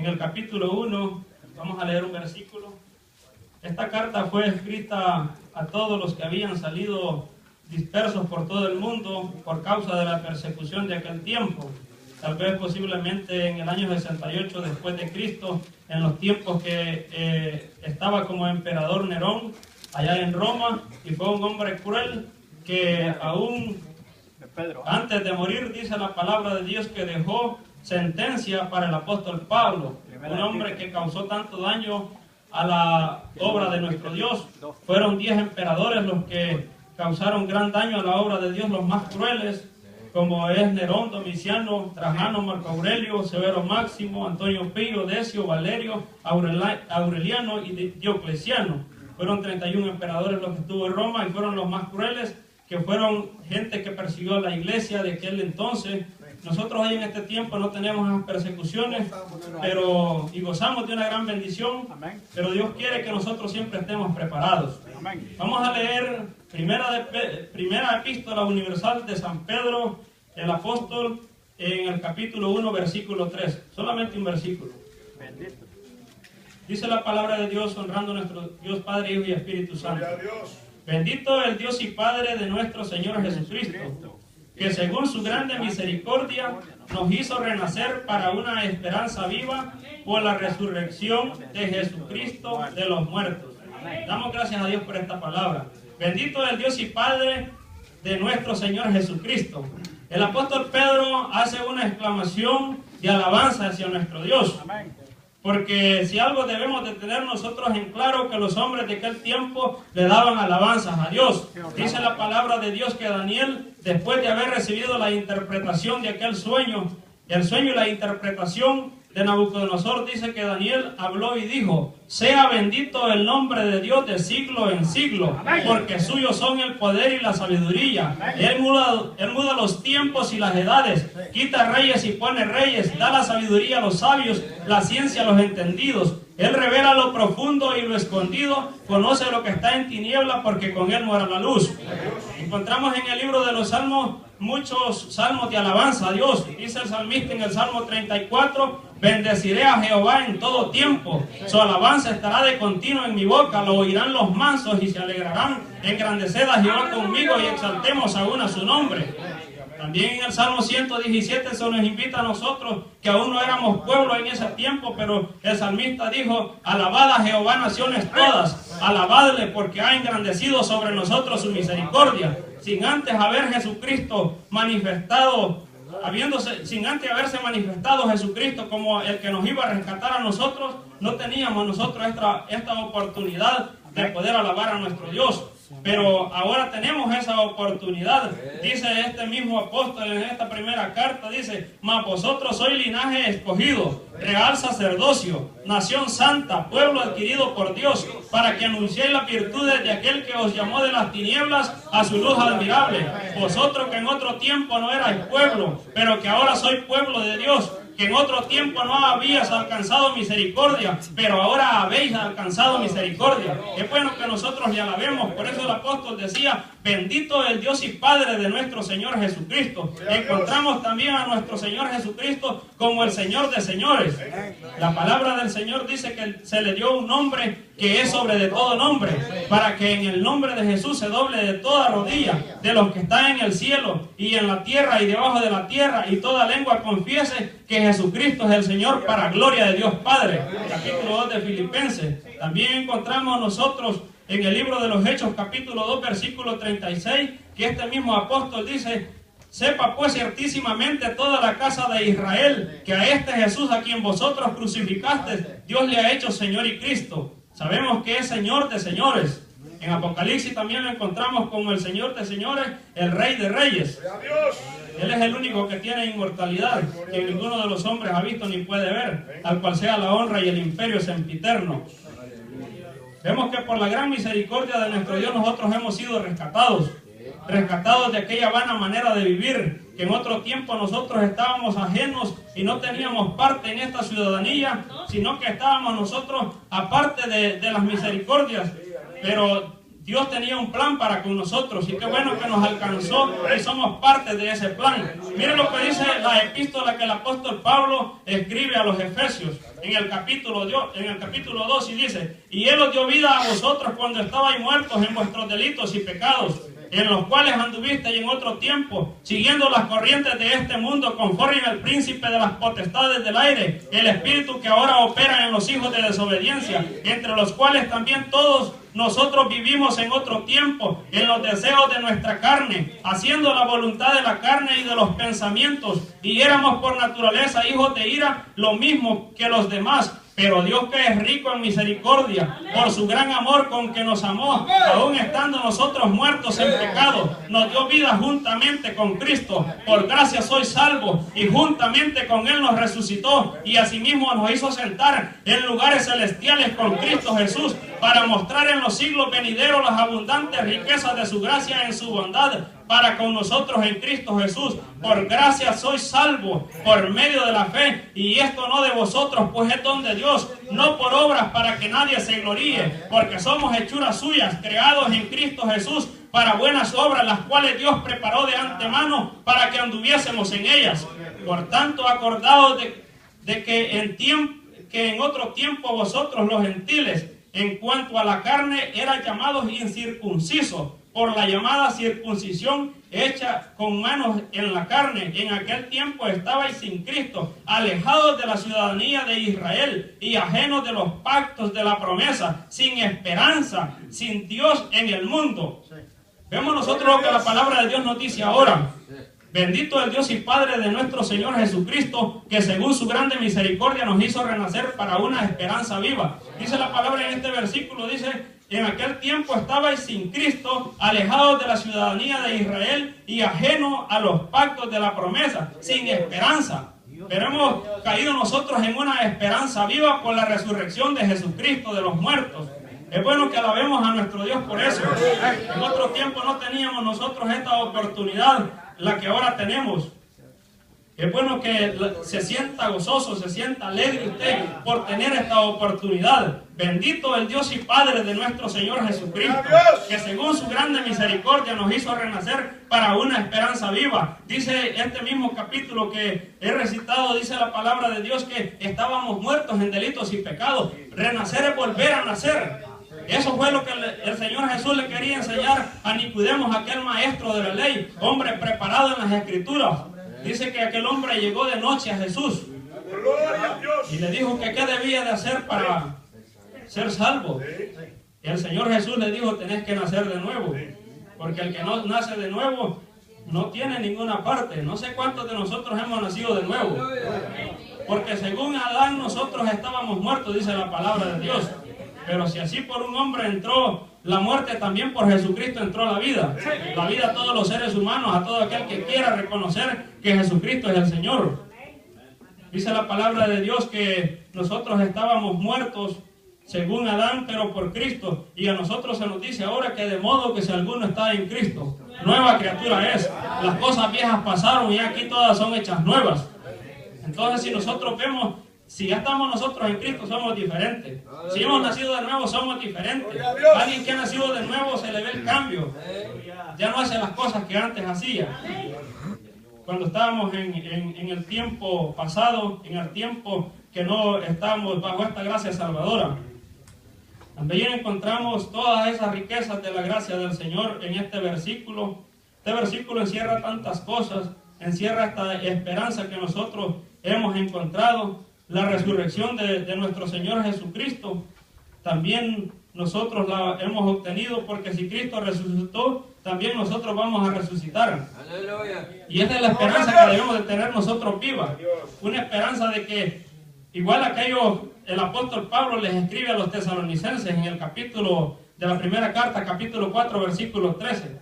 en el capítulo 1, vamos a leer un versículo. Esta carta fue escrita a todos los que habían salido dispersos por todo el mundo por causa de la persecución de aquel tiempo. Tal vez posiblemente en el año 68 después de Cristo, en los tiempos que estaba como emperador Nerón allá en Roma, y fue un hombre cruel que aún antes de morir dice la palabra de Dios que dejó sentencia para el apóstol Pablo, un hombre que causó tanto daño a la obra de nuestro Dios. Fueron 10 emperadores los que causaron gran daño a la obra de Dios, los más crueles, como es Nerón, Domiciano, Trajano, Marco Aurelio, Severo Máximo, Antonio Pío, Decio, Valerio, Aureliano y Diocleciano. Fueron 31 emperadores los que tuvo en Roma y fueron los más crueles, que fueron gente que persiguió a la iglesia de aquel entonces. Nosotros hoy en este tiempo no tenemos esas persecuciones, y gozamos de una gran bendición, pero Dios quiere que nosotros siempre estemos preparados. Vamos a leer primera epístola universal de San Pedro, el apóstol, en el capítulo 1, versículo 3. Solamente un versículo. Dice la palabra de Dios, honrando a nuestro Dios Padre, Hijo y Espíritu Santo. Bendito el Dios y Padre de nuestro Señor Jesucristo, que según su grande misericordia nos hizo renacer para una esperanza viva por la resurrección de Jesucristo de los muertos. Damos gracias a Dios por esta palabra. Bendito el Dios y Padre de nuestro Señor Jesucristo. El apóstol Pedro hace una exclamación de alabanza hacia nuestro Dios. Porque si algo debemos de tener nosotros en claro, que los hombres de aquel tiempo le daban alabanzas a Dios. Dice la palabra de Dios que Daniel, después de haber recibido la interpretación de aquel sueño, el sueño y la interpretación de Nabucodonosor, dice que Daniel habló y dijo: sea bendito el nombre de Dios de siglo en siglo, porque suyos son el poder y la sabiduría. Él muda los tiempos y las edades, quita reyes y pone reyes, da la sabiduría a los sabios, la ciencia a los entendidos. Él revela lo profundo y lo escondido, conoce lo que está en tiniebla, porque con él mora la luz. Encontramos en el libro de los Salmos muchos salmos de alabanza a Dios. Dice el salmista en el Salmo 34: bendeciré a Jehová en todo tiempo, su alabanza estará de continuo en mi boca. Lo oirán los mansos y se alegrarán. Engrandeced a Jehová conmigo y exaltemos aún a su nombre. También en el Salmo 117 se nos invita a nosotros, que aún no éramos pueblo en ese tiempo, pero el salmista dijo: alabad a Jehová naciones todas, alabadle porque ha engrandecido sobre nosotros su misericordia. Sin antes haber Jesucristo manifestado, sin antes haberse manifestado Jesucristo como el que nos iba a rescatar a nosotros, no teníamos nosotros esta oportunidad de poder alabar a nuestro Dios. Pero ahora tenemos esa oportunidad. Dice este mismo apóstol en esta primera carta, dice: mas vosotros sois linaje escogido, real sacerdocio, nación santa, pueblo adquirido por Dios, para que anunciéis las virtudes de aquel que os llamó de las tinieblas a su luz admirable. Vosotros que en otro tiempo no erais pueblo, pero que ahora sois pueblo de Dios, que en otro tiempo no habías alcanzado misericordia, pero ahora habéis alcanzado misericordia. Es bueno que nosotros le alabemos. Por eso el apóstol decía: bendito el Dios y Padre de nuestro Señor Jesucristo. Encontramos también a nuestro Señor Jesucristo como el Señor de señores. La palabra del Señor dice que se le dio un nombre que es sobre de todo nombre, para que en el nombre de Jesús se doble de toda rodilla, de los que están en el cielo y en la tierra y debajo de la tierra, y toda lengua confiese que Jesucristo es el Señor, para gloria de Dios Padre. Capítulo 2 de Filipenses. También encontramos nosotros en el libro de los Hechos, capítulo 2, versículo 36, que este mismo apóstol dice: sepa pues ciertísimamente toda la casa de Israel, que a este Jesús a quien vosotros crucificasteis, Dios le ha hecho Señor y Cristo. Sabemos que es Señor de señores. En Apocalipsis también lo encontramos como el Señor de señores, el Rey de reyes. Él es el único que tiene inmortalidad, que ninguno de los hombres ha visto ni puede ver, al cual sea la honra y el imperio sempiterno. Vemos que por la gran misericordia de nuestro Dios nosotros hemos sido rescatados de aquella vana manera de vivir, que en otro tiempo nosotros estábamos ajenos y no teníamos parte en esta ciudadanía, sino que estábamos nosotros aparte de las misericordias. Pero Dios tenía un plan para con nosotros y qué bueno que nos alcanzó y somos parte de ese plan. Miren lo que dice la epístola que el apóstol Pablo escribe a los Efesios en el capítulo 2 y dice: y Él os dio vida a vosotros cuando estabais muertos en vuestros delitos y pecados, en los cuales anduvisteis en otro tiempo, siguiendo las corrientes de este mundo, conforme al príncipe de las potestades del aire, el espíritu que ahora opera en los hijos de desobediencia, entre los cuales también todos nosotros vivimos en otro tiempo, en los deseos de nuestra carne, haciendo la voluntad de la carne y de los pensamientos, y éramos por naturaleza hijos de ira, lo mismo que los demás. Pero Dios, que es rico en misericordia, por su gran amor con que nos amó, aún estando nosotros muertos en pecado, nos dio vida juntamente con Cristo. Por gracia sois salvos, y juntamente con Él nos resucitó, y asimismo nos hizo sentar en lugares celestiales con Cristo Jesús, para mostrar en los siglos venideros las abundantes riquezas de su gracia en su bondad para con nosotros en Cristo Jesús. Por gracia sois salvos por medio de la fe, y esto no de vosotros, pues es don de Dios, no por obras, para que nadie se gloríe, porque somos hechuras suyas, creados en Cristo Jesús para buenas obras, las cuales Dios preparó de antemano para que anduviésemos en ellas. Por tanto, acordaos de que en otro tiempo vosotros los gentiles, en cuanto a la carne, eran llamados incircuncisos por la llamada circuncisión hecha con manos en la carne. En aquel tiempo estabais sin Cristo, alejados de la ciudadanía de Israel y ajenos de los pactos de la promesa, sin esperanza, sin Dios en el mundo. Vemos nosotros lo que la palabra de Dios nos dice ahora. Bendito el Dios y Padre de nuestro Señor Jesucristo, que según su grande misericordia nos hizo renacer para una esperanza viva. Dice la palabra en este versículo, dice: en aquel tiempo estabais sin Cristo, alejados de la ciudadanía de Israel y ajenos a los pactos de la promesa, sin esperanza. Pero hemos caído nosotros en una esperanza viva por la resurrección de Jesucristo de los muertos. Es bueno que alabemos a nuestro Dios por eso. En otro tiempo no teníamos nosotros esta oportunidad, la que ahora tenemos. Es bueno que se sienta gozoso, se sienta alegre usted por tener esta oportunidad. Bendito el Dios y Padre de nuestro Señor Jesucristo, que según su grande misericordia nos hizo renacer para una esperanza viva. Dice este mismo capítulo que he recitado, dice la palabra de Dios que estábamos muertos en delitos y pecados. Renacer es volver a nacer. Eso fue lo que el Señor Jesús le quería enseñar a Nicodemo, aquel maestro de la ley, hombre preparado en las Escrituras. Dice que aquel hombre llegó de noche a Jesús y le dijo que qué debía de hacer para ser salvo. Y el Señor Jesús le dijo: tenés que nacer de nuevo, porque el que no nace de nuevo no tiene ninguna parte. No sé cuántos de nosotros hemos nacido de nuevo, porque según Adán nosotros estábamos muertos, dice la palabra de Dios. Pero si así por un hombre entró la muerte, también por Jesucristo entró la vida. La vida a todos los seres humanos, a todo aquel que quiera reconocer que Jesucristo es el Señor. Dice la palabra de Dios que nosotros estábamos muertos según Adán, pero por Cristo. Y a nosotros se nos dice ahora que de modo que si alguno está en Cristo, nueva criatura es. Las cosas viejas pasaron y aquí todas son hechas nuevas. Entonces, si nosotros vemos, si ya estamos nosotros en Cristo, somos diferentes. Si hemos nacido de nuevo, somos diferentes. Alguien que ha nacido de nuevo se le ve el cambio. Ya no hace las cosas que antes hacía. Cuando estábamos en el tiempo pasado, en el tiempo que no estábamos bajo esta gracia salvadora, también encontramos todas esas riquezas de la gracia del Señor en este versículo. Este versículo encierra tantas cosas, encierra esta esperanza que nosotros hemos encontrado. La resurrección de nuestro Señor Jesucristo, también nosotros la hemos obtenido, porque si Cristo resucitó, también nosotros vamos a resucitar. ¡Aleluya! Y esta es la esperanza que debemos de tener nosotros viva. Una esperanza de que, igual aquello, el apóstol Pablo les escribe a los tesalonicenses en el capítulo de la primera carta, capítulo 4, versículo 13,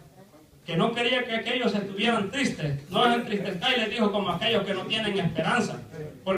que no quería que aquellos estuvieran tristes. No les entristezcáis, les dijo, como aquellos que no tienen esperanza.